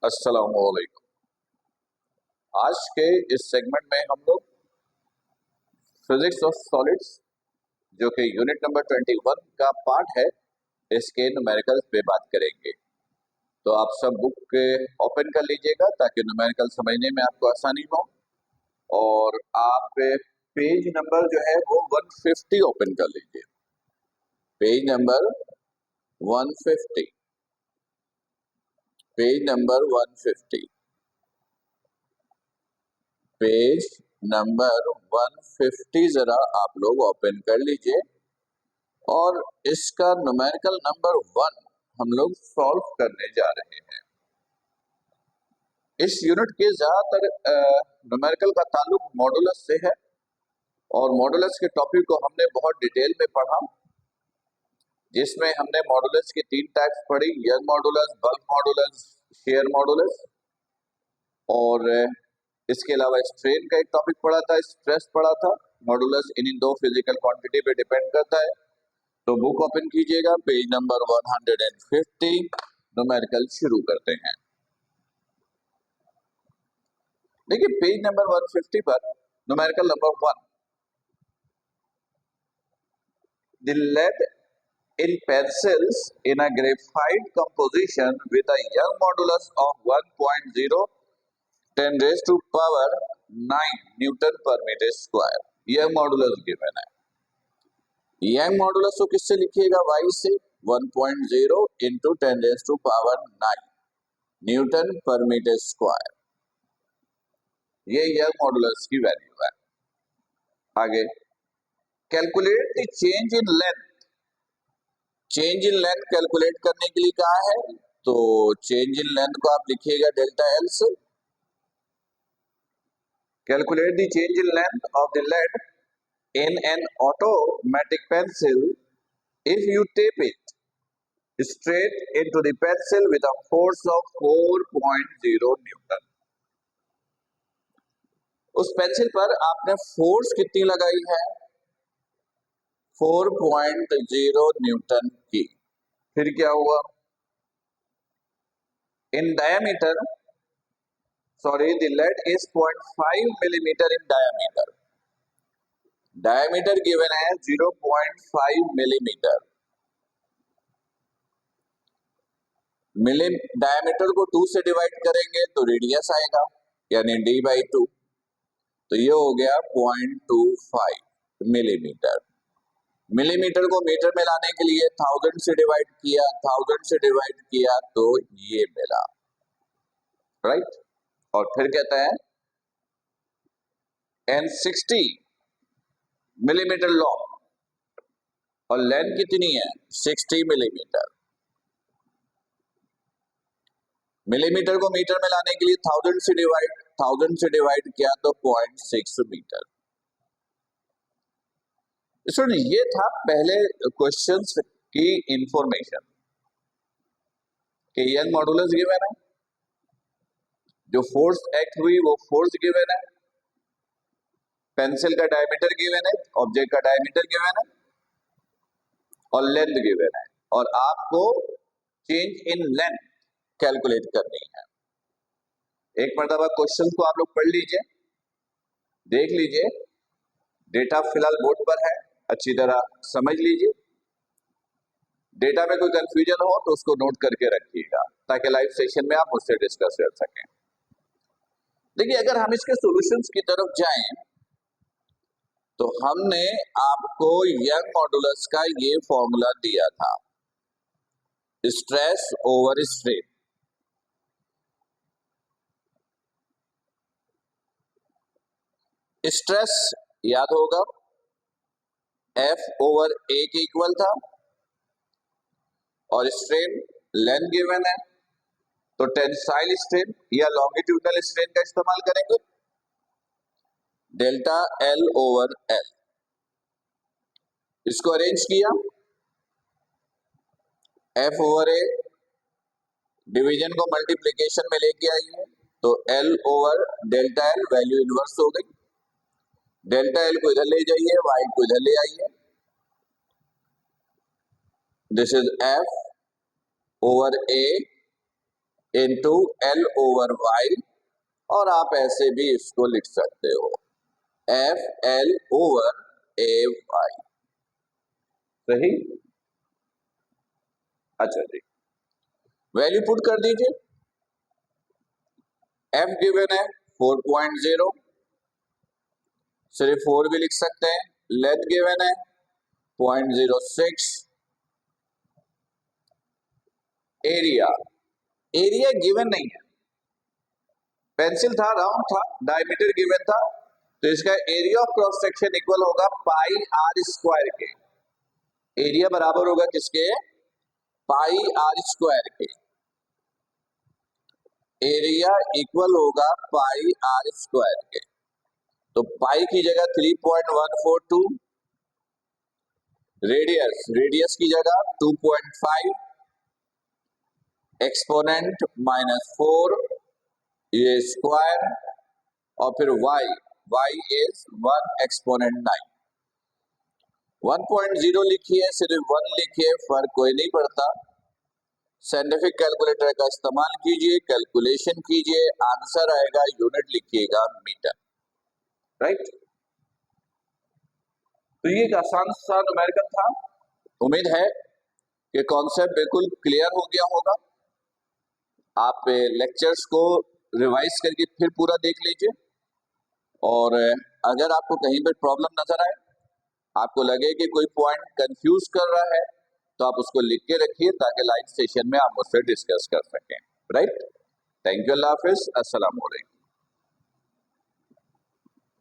अस्सलामुअलैकुम। आज के इस सेगमेंट में हम लोग फिजिक्स ऑफ सॉलिड्स जो कि यूनिट नंबर 21 का पार्ट है, इसके न्यूमेरिकल्स पे बात करेंगे। तो आप सब बुक ओपन कर लीजिएगा ताकि न्यूमेरिकल समझने में आपको आसानी हो। और आप पेज नंबर जो है वो 150 ओपन कर लीजिए। Page number 150, page number 150, page number 150 जरा आप लोग ओपन कर लीजिए। और इसका न्यूमेरिकल नंबर 1 हम लोग सॉल्व करने जा रहे हैं। इस यूनिट के ज्यादातर न्यूमेरिकल का ताल्लुक मॉडुलस से है और मॉडुलस के टॉपिक को हमने बहुत डिटेल में पढ़ा, जिसमें हमने मॉडुलस की 3 टाइप्स पढ़ी: young modulus, bulk modulus, share modulus. और इसके अलावा स्ट्रेन का एक टॉपिक पढ़ा था, स्ट्रेस पढ़ा था। मॉडुलस इन दो फिजिकल क्वांटिटी पे डिपेंड करता है। तो बुक ओपन कीजिएगा, पेज नंबर 150, न्यूमेरिकल शुरू करते हैं। देखिए पेज नंबर 150 पर numerical number 1, the lead in pencils in a graphite composition with a Young modulus of 1.0 10 raised to power 9 newton पर मीटर स्क्वायर। यह मॉडुलस गिवन है। यंग मॉडुलस को किससे लिखिएगा? y से। 1.0 into 10 raise to power 9 newton पर metre square. ये Young modulus की वैल्यू है। आगे, calculate the change in length. Change in length calculate करने के लिए कहा है, तो चेंज इन लेंथ को आप लिखिएगा डेल्टा एल से। Calculate the change in length of the lead in an automatic pencil if you tape it straight into the pencil with a force of 4.0 Newton. उस पेंसिल पर आपने force कितनी लगाई है? 4.0 न्यूटन की। फिर क्या हुआ? In diameter, sorry, the lead is 0.5 millimetre in diameter. Diameter given है 0.5 मिलीमीटर। डायमीटर को 2 से डिवाइड करेंगे तो रेडियस आएगा, यानी d/2। तो ये हो गया 0.25 मिलीमीटर। मिलीमीटर को मीटर में लाने के लिए 1000 से डिवाइड किया, 1000 से डिवाइड किया तो ये मिला, राइट। और फिर कहता है एन 60 मिलीमीटर लॉन्ग और लेंथ कितनी है? 60 मिलीमीटर। मिलीमीटर को मीटर में लाने के लिए 1000 से डिवाइड किया तो 0.6 मीटर। ये था पहले क्वेश्चंस की इंफॉर्मेशन कि यंग मॉडुलस गिवन है, जो फोर्स एक्ट हुई वो फोर्स गिवन है, पेंसिल का डायमीटर गिवन है, ऑब्जेक्ट का डायमीटर गिवन है और लेंथ गिवन है। और आपको चेंज इन लेंथ कैलकुलेट करनी है। एक मरतबा क्वेश्चन को आप लोग पढ़ लीजिए, देख लीजिए, डेटा फिलहाल बोर्ड पर है, अच्छी तरह समझ लीजिए। डेटा में कोई कंफ्यूजन हो तो उसको नोट करके रखिएगा ताकि लाइव सेशन में आप मुझसे डिस्कस कर सकें। देखिए, अगर हम इसके सॉल्यूशंस की तरफ जाएं तो हमने आपको यंग मॉडुलस का ये फॉर्मूला दिया था, स्ट्रेस ओवर स्ट्रेन। स्ट्रेस याद होगा F ओवर A के इक्वल था और स्ट्रेन लेंथ गिवन है, तो टेंसाइल स्ट्रेन या लॉन्गिट्यूडनल स्ट्रेन का इस्तेमाल करेंगे, डेल्टा L ओवर L। इसको अरेंज किया, F ओवर A डिवीजन को मल्टीप्लिकेशन में लेके आइए तो L over delta L value inverse हो गई। डेल्टा L को इधर ले जाइए, Y को इधर ले आइए। This is F over A into L over Y, और आप ऐसे भी इसको लिख सकते हो F L over A Y. सही। अच्छा जी, वैल्यू पुट कर दीजिए। एफ गिवन है 4.0, सिर्फ 4 भी लिख सकते हैं। लेंथ गिवन है 0.06। एरिया, एरिया गिवन नहीं है, पेंसिल था, राउंड था, डायमीटर गिवन था, तो इसका area of cross section equal होगा पाई आर स्क्वायर के। एरिया बराबर होगा किसके? पाई आर स्क्वायर के। एरिया इक्वल होगा पाई आर स्क्वायर के। तो पाई की जगह 3.142, रेडियस, रेडियस की जगह 2.5, एक्सपोनेंट -4, ये स्क्वायर, और फिर y, y इज 1 एक्सपोनेंट 9। 1.0 लिखिए, सिर्फ 1 लिखिए, फर्क कोई नहीं पड़ता। साइंटिफिक कैलकुलेटर का इस्तेमाल कीजिए, कैलकुलेशन कीजिए, आंसर आएगा, यूनिट लिखिएगा मीटर। राइट। तो ये एक आसान सा न्यूमेरिकल था। उम्मीद है कि कॉन्सेप्ट बिल्कुल क्लियर हो गया होगा। आप लेक्चर्स को रिवाइज करके फिर पूरा देख लीजिए, और अगर आपको कहीं पर प्रॉब्लम नजर आए, आपको लगे कि कोई पॉइंट कंफ्यूज कर रहा है, तो आप उसको लिख के रखिए ताकि लाइव सेशन में आप मुझसे डिस्कस कर सकें। राइट। Thank you. अल्लाह हाफिज। अस्सलाम वालेकुम।